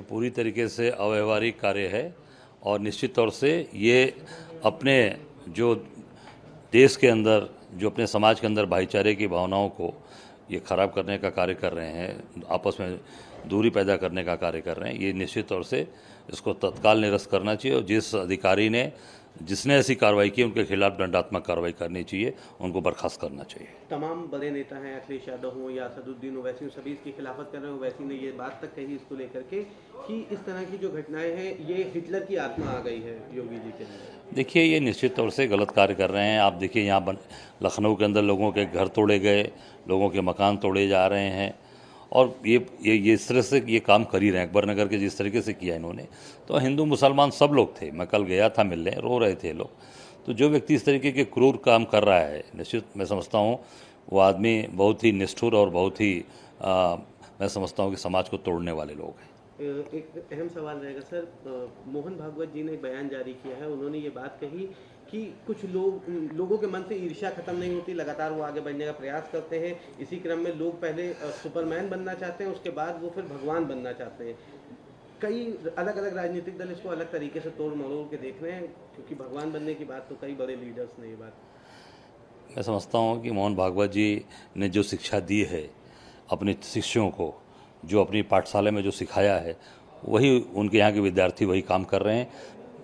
पूरी तरीके से अव्यवहारिक कार्य है और निश्चित तौर से ये अपने जो देश के अंदर, जो अपने समाज के अंदर भाईचारे की भावनाओं को ये खराब करने का कार्य कर रहे हैं, आपस में दूरी पैदा करने का कार्य कर रहे हैं। ये निश्चित तौर से इसको तत्काल निरस्त करना चाहिए और जिस अधिकारी ने जिसने ऐसी कार्रवाई की उनके खिलाफ दंडात्मक कार्रवाई करनी चाहिए, उनको बर्खास्त करना चाहिए। तमाम बड़े नेता हैं, अखिलेश यादव हो या असदुद्दीन ओवैसी, सभी इसकी खिलाफत कर रहे हैं। ओवैसी ने ये बात तक कही इसको लेकर के कि इस तरह की जो घटनाएं हैं ये हिटलर की आत्मा आ गई है योगी जी के अंदर। देखिए, ये निश्चित तौर से गलत कार्य कर रहे हैं। आप देखिए, यहाँ लखनऊ के अंदर लोगों के घर तोड़े गए, लोगों के मकान तोड़े जा रहे हैं और ये इस तरह से ये काम कर ही रहे हैं। अकबर नगर के जिस तरीके से किया इन्होंने, तो हिंदू मुसलमान सब लोग थे। मैं कल गया था मिलने, रो रहे थे लोग। तो जो व्यक्ति इस तरीके के क्रूर काम कर रहा है, निश्चित मैं समझता हूँ वो आदमी बहुत ही निष्ठुर और बहुत ही मैं समझता हूँ कि समाज को तोड़ने वाले लोग हैं। एक अहम सवाल रहेगा सर, मोहन भागवत जी ने एक बयान जारी किया है। उन्होंने ये बात कही कि कुछ लोगों के मन से ईर्ष्या खत्म नहीं होती, लगातार वो आगे बढ़ने का प्रयास करते हैं। इसी क्रम में लोग पहले सुपरमैन बनना चाहते हैं, उसके बाद वो फिर भगवान बनना चाहते हैं। कई अलग अलग राजनीतिक दल इसको अलग तरीके से तोड़ मरोड़ के देख रहे हैं, क्योंकि भगवान बनने की बात तो कई बड़े लीडर्स ने ये बात। मैं समझता हूँ कि मोहन भागवत जी ने जो शिक्षा दी है अपने शिष्यों को, जो अपनी पाठशाला में जो सिखाया है, वही उनके यहाँ के विद्यार्थी वही काम कर रहे हैं।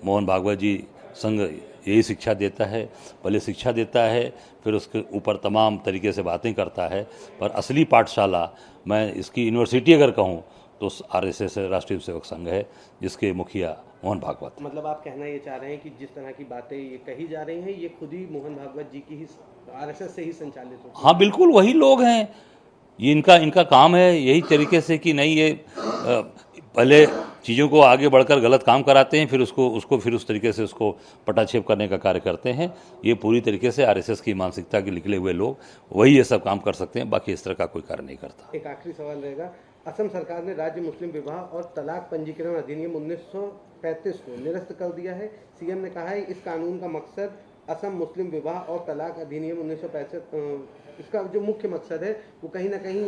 मोहन भागवत जी संघ यही शिक्षा देता है, पहले शिक्षा देता है, फिर उसके ऊपर तमाम तरीके से बातें करता है। पर असली पाठशाला, मैं इसकी यूनिवर्सिटी अगर कहूँ तो RSS राष्ट्रीय सेवक संघ है, जिसके मुखिया मोहन भागवत। मतलब आप कहना ये चाह रहे हैं कि जिस तरह की बातें ये कही जा रही हैं, ये खुद ही मोहन भागवत जी की ही RSS से ही संचालित होती है? हाँ बिल्कुल, वही लोग हैं। ये इनका काम है यही तरीके से कि नहीं, ये पहले चीज़ों को आगे बढ़कर गलत काम कराते हैं, फिर उसको फिर उस तरीके से उसको पटाक्षेप करने का कार्य करते हैं। ये पूरी तरीके से RSS की मानसिकता के निकले हुए लोग वही ये सब काम कर सकते हैं, बाकी इस तरह का कोई कार्य नहीं करता। एक आखिरी सवाल रहेगा, असम सरकार ने राज्य मुस्लिम विवाह और तलाक पंजीकरण अधिनियम 1935 को निरस्त कर दिया है। CM ने कहा है इस कानून का मकसद असम मुस्लिम विवाह और तलाक अधिनियम 1965 इसका जो मुख्य मकसद है वो कहीं ना कहीं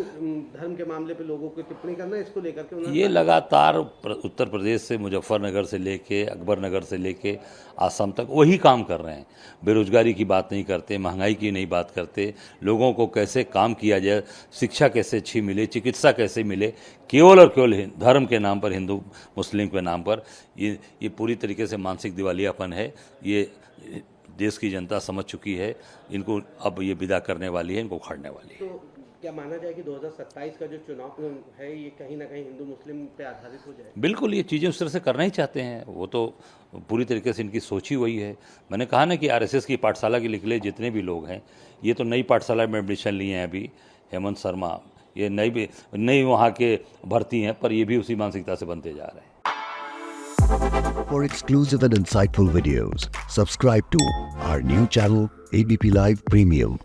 धर्म के मामले पे लोगों को टिप्पणी करना है। इसको लेकर के ये लगातार उत्तर प्रदेश से मुजफ्फरनगर से लेके अकबर नगर से लेके आसाम तक वही काम कर रहे हैं। बेरोजगारी की बात नहीं करते, महंगाई की नहीं बात करते, लोगों को कैसे काम किया जाए, शिक्षा कैसे अच्छी मिले, चिकित्सा कैसे मिले, केवल और केवल धर्म के नाम पर, हिंदू मुस्लिम के नाम पर ये पूरी तरीके से मानसिक दिवालियापन है। ये देश की जनता समझ चुकी है। इनको अब ये विदा करने वाली है, इनको उखाड़ने वाली है। तो क्या माना जाए कि 2027 का जो चुनाव है ये कहीं ना कहीं हिंदू मुस्लिम पे आधारित हो जाए? बिल्कुल, ये चीज़ें उस तरह से करना ही चाहते हैं। वो तो पूरी तरीके से इनकी सोच ही वही है। मैंने कहा ना कि RSS की पाठशाला के निकले जितने भी लोग हैं, ये तो नई पाठशाला में एडमिशन लिए हैं अभी। हेमंत शर्मा ये नई वहाँ के भर्ती हैं, पर ये भी उसी मानसिकता से बनते जा रहे हैं। For exclusive and insightful videos, subscribe to our new channel ABP Live Premium.